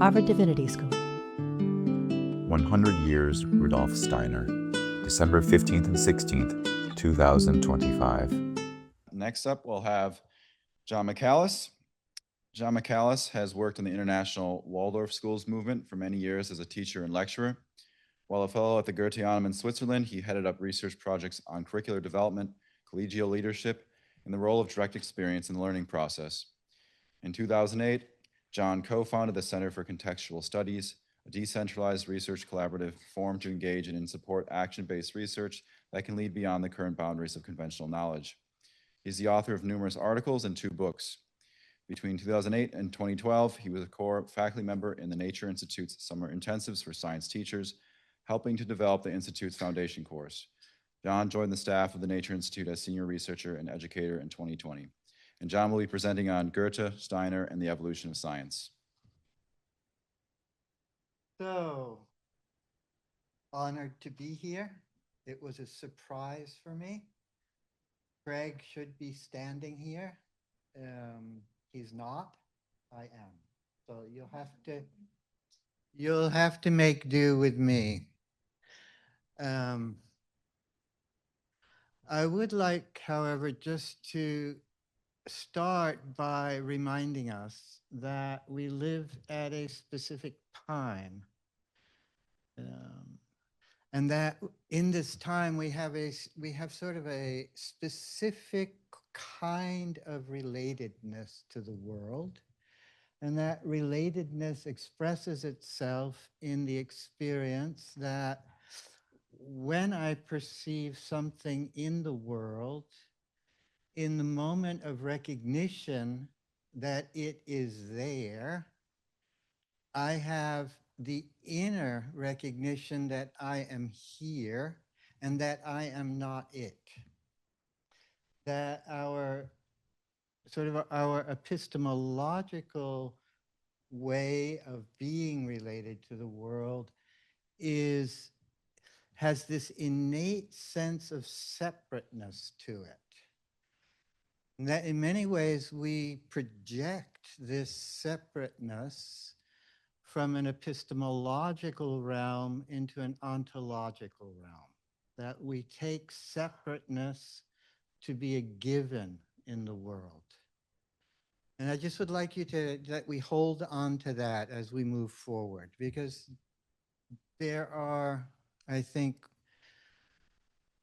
Harvard Divinity School. 100 Years Rudolf Steiner, December 15th and 16th, 2025. Next up, we'll have Jon McAlice. Jon McAlice has worked in the International Waldorf Schools movement for many years as a teacher and lecturer. While a fellow at the Goethean in Switzerland, he headed up research projects on curricular development, collegial leadership, and the role of direct experience in the learning process. In 2008, Jon co-founded the Center for Contextual Studies, a decentralized research collaborative formed to engage in and support action-based research that can lead beyond the current boundaries of conventional knowledge. He's the author of numerous articles and 2 books. Between 2008 and 2012, he was a core faculty member in the Nature Institute's summer intensives for science teachers, helping to develop the Institute's foundation course. Jon joined the staff of the Nature Institute as senior researcher and educator in 2020. And Jon will be presenting on Goethe, Steiner, and the evolution of science. So, honored to be here. It was a surprise for me. Craig should be standing here. He's not. I am. So you'll have to make do with me. I would like, however, just to start by reminding us that we live at a specific time. And that in this time we have sort of a specific kind of relatedness to the world. And that relatedness expresses itself in the experience that when I perceive something in the world, in the moment of recognition that it is there, I have the inner recognition that I am here and that I am not it. That our epistemological way of being related to the world has this innate sense of separateness to it. And that in many ways we project this separateness from an epistemological realm into an ontological realm. That we take separateness to be a given in the world. And I just would like you that we hold on to that as we move forward, because there are, I think,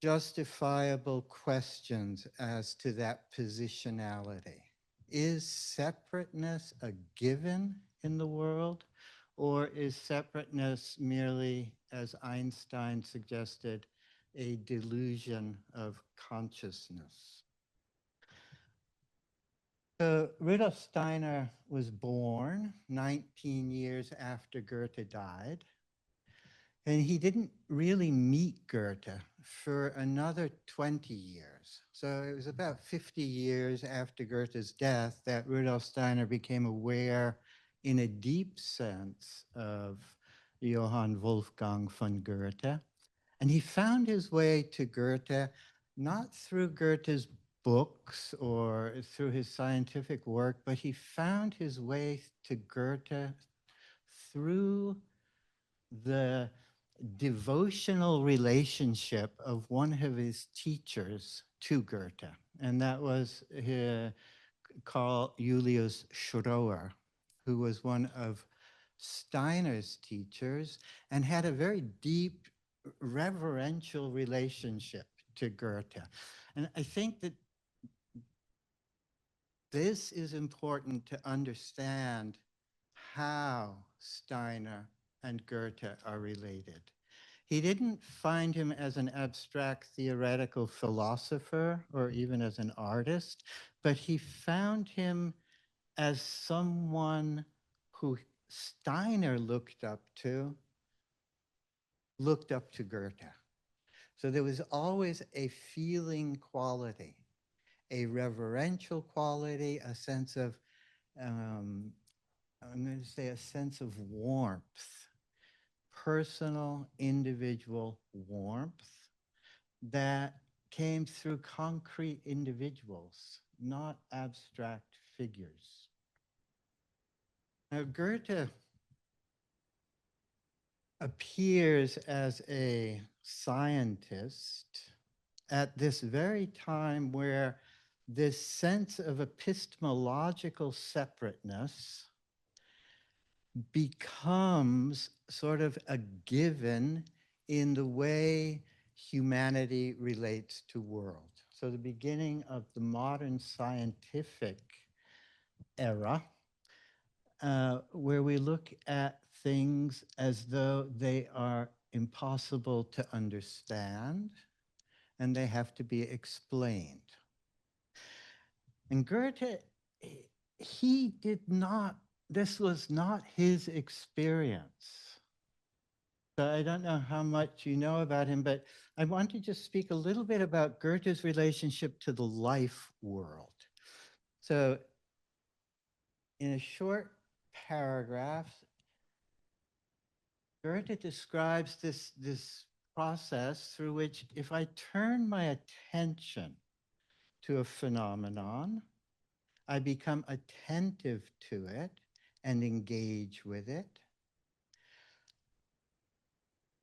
justifiable questions as to that positionality. Is separateness a given in the world, or is separateness merely, as Einstein suggested, a delusion of consciousness? So Rudolf Steiner was born 19 years after Goethe died. And he didn't really meet Goethe for another 20 years. So it was about 50 years after Goethe's death that Rudolf Steiner became aware in a deep sense of Johann Wolfgang von Goethe. And he found his way to Goethe not through Goethe's books or through his scientific work, but he found his way to Goethe through the devotional relationship of one of his teachers to Goethe, and that was Carl Julius Schroer, who was one of Steiner's teachers and had a very deep reverential relationship to Goethe. And I think that this is important to understand how Steiner and Goethe are related. He didn't find him as an abstract theoretical philosopher or even as an artist, but he found him as someone who Steiner looked up to Goethe. So there was always a feeling quality, a reverential quality, a sense of, I'm going to say a sense of warmth, personal, individual warmth that came through concrete individuals, not abstract figures. Now, Goethe appears as a scientist at this very time where this sense of epistemological separateness becomes sort of a given in the way humanity relates to world. So the beginning of the modern scientific era, where we look at things as though they are impossible to understand and they have to be explained. And Goethe, he did not, this was not his experience. So I don't know how much you know about him, but I want to just speak a little bit about Goethe's relationship to the life world. So in a short paragraph, Goethe describes this process through which if I turn my attention to a phenomenon, I become attentive to it and engage with it.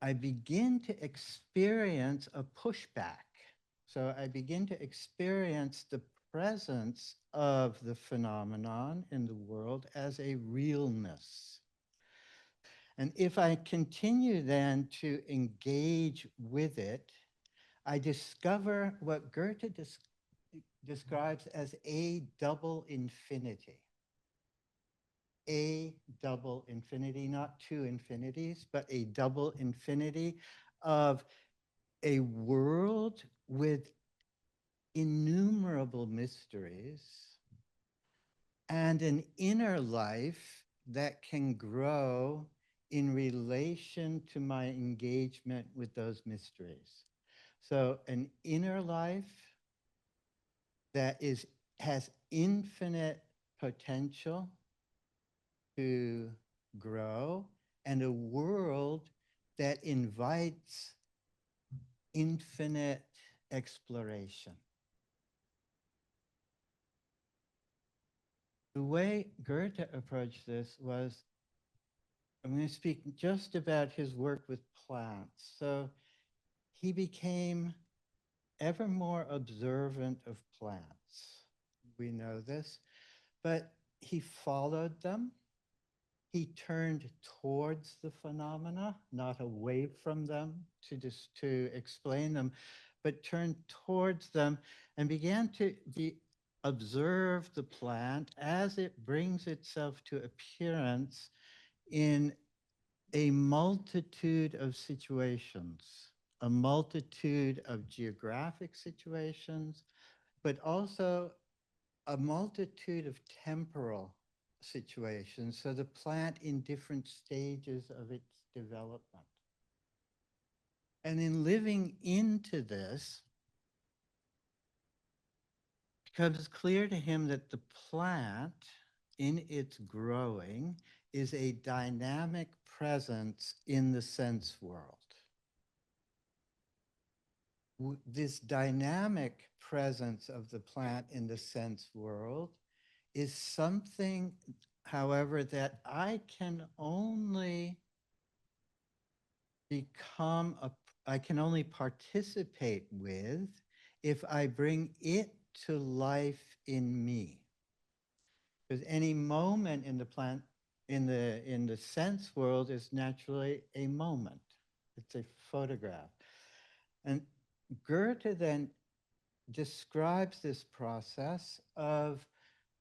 I begin to experience a pushback. So I begin to experience the presence of the phenomenon in the world as a realness. And if I continue then to engage with it, I discover what Goethe describes as a double infinity. A double infinity, not two infinities, but a double infinity of a world with innumerable mysteries and an inner life that can grow in relation to my engagement with those mysteries. So an inner life that has infinite potential to grow, and a world that invites infinite exploration. The way Goethe approached this was, I'm going to speak just about his work with plants. So he became ever more observant of plants. We know this, but he followed them. He turned towards the phenomena, not away from them to explain them, but turned towards them and began to observe the plant as it brings itself to appearance in a multitude of situations, a multitude of geographic situations, but also a multitude of temporal situations. So the plant in different stages of its development. And in living into this, it becomes clear to him that the plant in its growing is a dynamic presence in the sense world. This dynamic presence of the plant in the sense world is something, however, that I can only I can only participate with if I bring it to life in me. Because any moment in the plant, in the sense world is naturally a moment. It's a photograph. And Goethe then describes this process of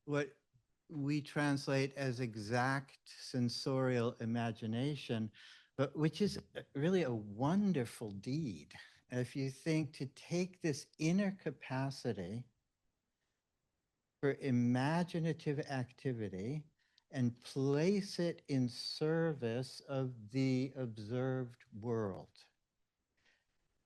what we translate as exact sensorial imagination, but which is really a wonderful deed. If you think to take this inner capacity for imaginative activity and place it in service of the observed world.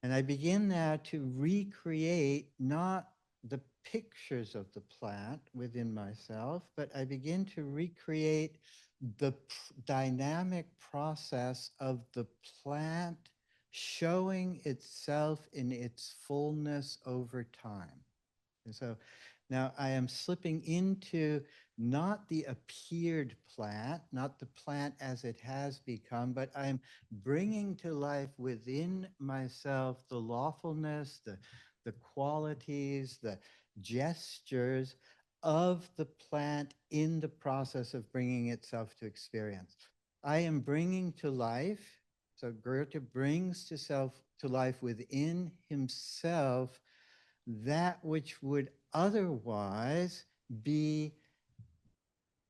And I begin now to recreate not the pictures of the plant within myself, but I begin to recreate the dynamic process of the plant showing itself in its fullness over time. And so now I am slipping into not the appeared plant, not the plant as it has become, but I'm bringing to life within myself the lawfulness, the qualities, the gestures of the plant in the process of bringing itself to experience. I am bringing to life, so Goethe brings to life within himself that which would otherwise be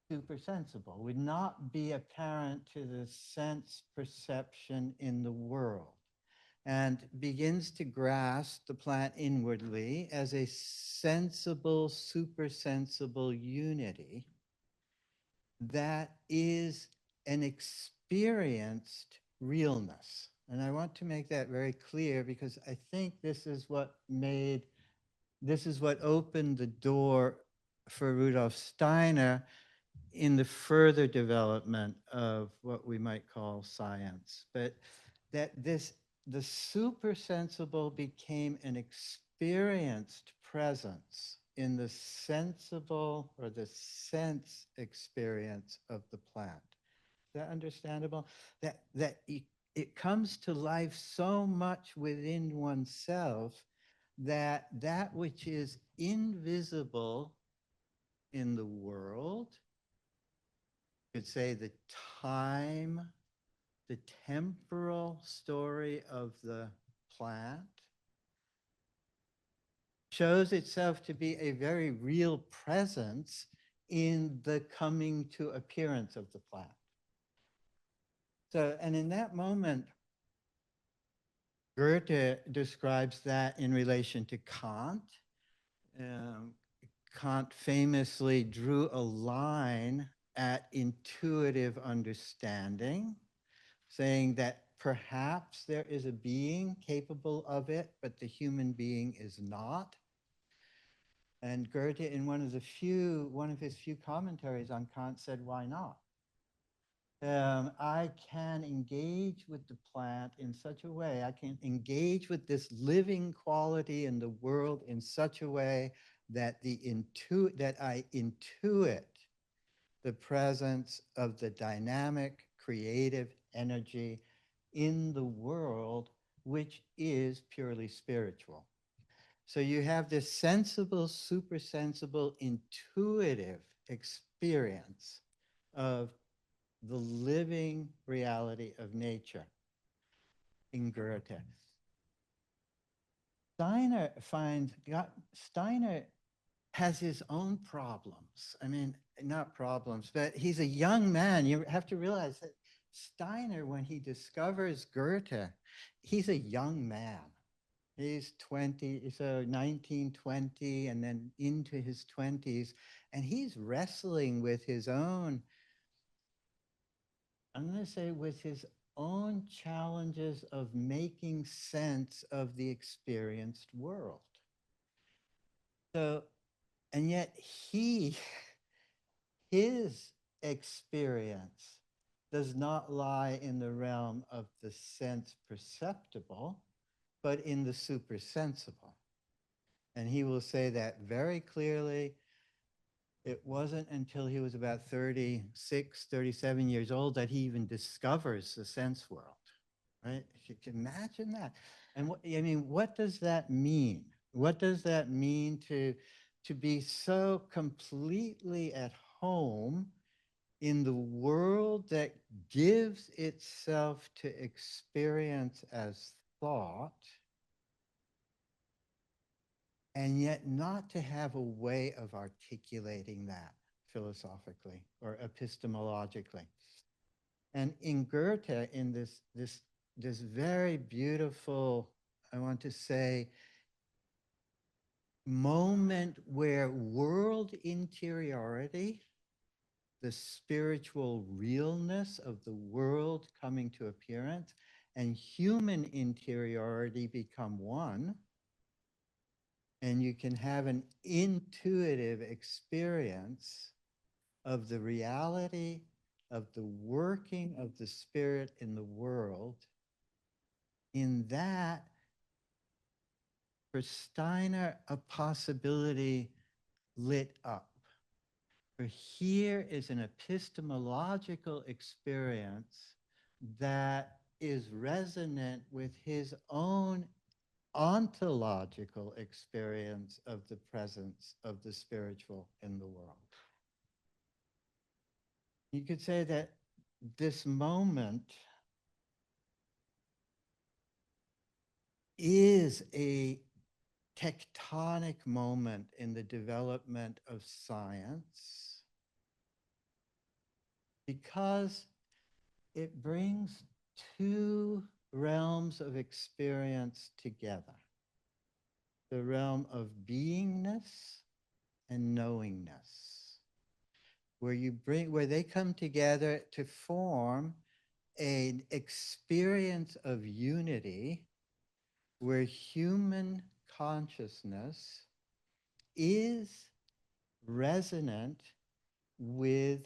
supersensible, would not be apparent to the sense perception in the world, and begins to grasp the plant inwardly as a sensible, supersensible unity that is an experienced realness. And I want to make that very clear because I think this is what opened the door for Rudolf Steiner in the further development of what we might call science. But that the supersensible became an experienced presence in the sensible or the sense experience of the plant. Is that understandable? That it comes to life so much within oneself that that which is invisible in the world, you could say the time, the temporal story of the plant, shows itself to be a very real presence in the coming to appearance of the plant. So, and in that moment, Goethe describes that in relation to Kant. Kant famously drew a line at intuitive understanding, saying that perhaps there is a being capable of it, but the human being is not. And Goethe, in one of his few commentaries on Kant, said, "Why not? I can engage with the plant in such a way, I can engage with this living quality in the world in such a way that I intuit the presence of the dynamic, creative energy in the world, which is purely spiritual." So you have this sensible, supersensible, intuitive experience of the living reality of nature in Goethe. Steiner has his own problems. I mean, not problems, but he's a young man. You have to realize that Steiner, when he discovers Goethe, he's a young man. He's 20, so 19, 20, and then into his 20s. And he's wrestling with his own, I'm going to say, with his own challenges of making sense of the experienced world. So, and yet his experience does not lie in the realm of the sense perceptible, but in the supersensible. And he will say that very clearly. It wasn't until he was about 36, 37 years old that he even discovers the sense world, right? You can imagine that. And what does that mean? What does that mean to be so completely at home in the world that gives itself to experience as thought, and yet not to have a way of articulating that philosophically or epistemologically? And in Goethe, in this very beautiful, I want to say, moment where world interiority, the spiritual realness of the world coming to appearance, and human interiority become one, and you can have an intuitive experience of the reality of the working of the spirit in the world. In that, for Steiner, a possibility lit up. For For here is an epistemological experience that is resonant with his own ontological experience of the presence of the spiritual in the world. You could say that this moment is a tectonic moment in the development of science because it brings two realms of experience together. The realm of beingness and knowingness, where they come together to form an experience of unity where human consciousness is resonant with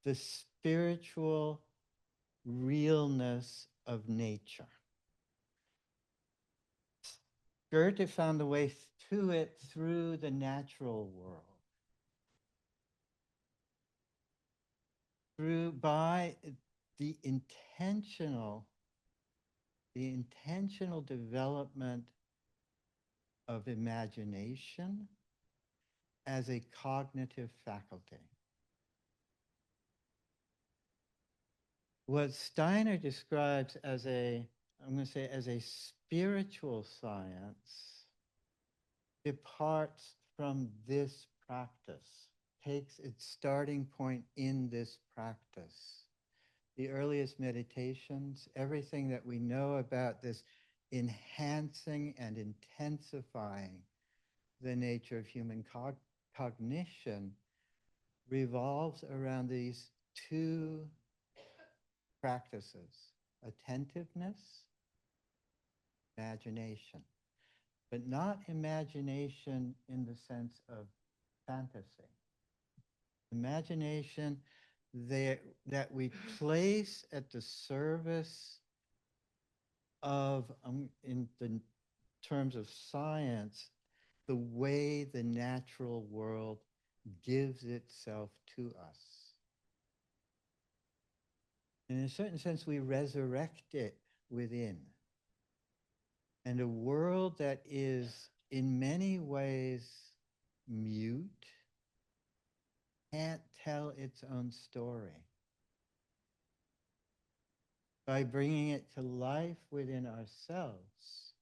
the spiritual realness of nature. Goethe found the way to it through the natural world, by the intentional development of imagination as a cognitive faculty. What Steiner describes as I'm going to say as a spiritual science departs from this practice, takes its starting point in this practice. The earliest meditations, everything that we know about this enhancing and intensifying the nature of human cognition revolves around these two practices: attentiveness, imagination, but not imagination in the sense of fantasy. Imagination that we place at the service of, in the terms of science, the way the natural world gives itself to us. In a certain sense, we resurrect it within. And a world that is in many ways mute can't tell its own story. By bringing it to life within ourselves,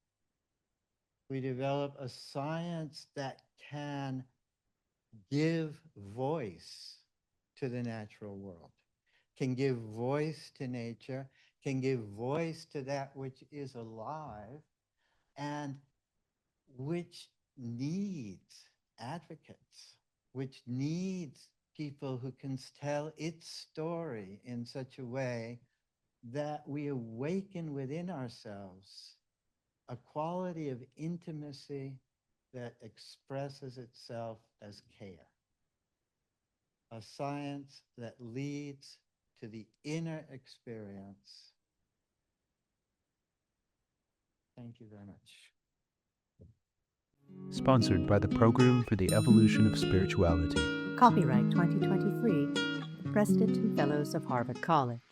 we develop a science that can give voice to the natural world, can give voice to nature, can give voice to that which is alive and which needs advocates, which needs people who can tell its story in such a way that we awaken within ourselves a quality of intimacy that expresses itself as care. A science that leads to the inner experience. Thank you very much. Sponsored by the Program for the Evolution of Spirituality. Copyright 2023, the President and Fellows of Harvard College.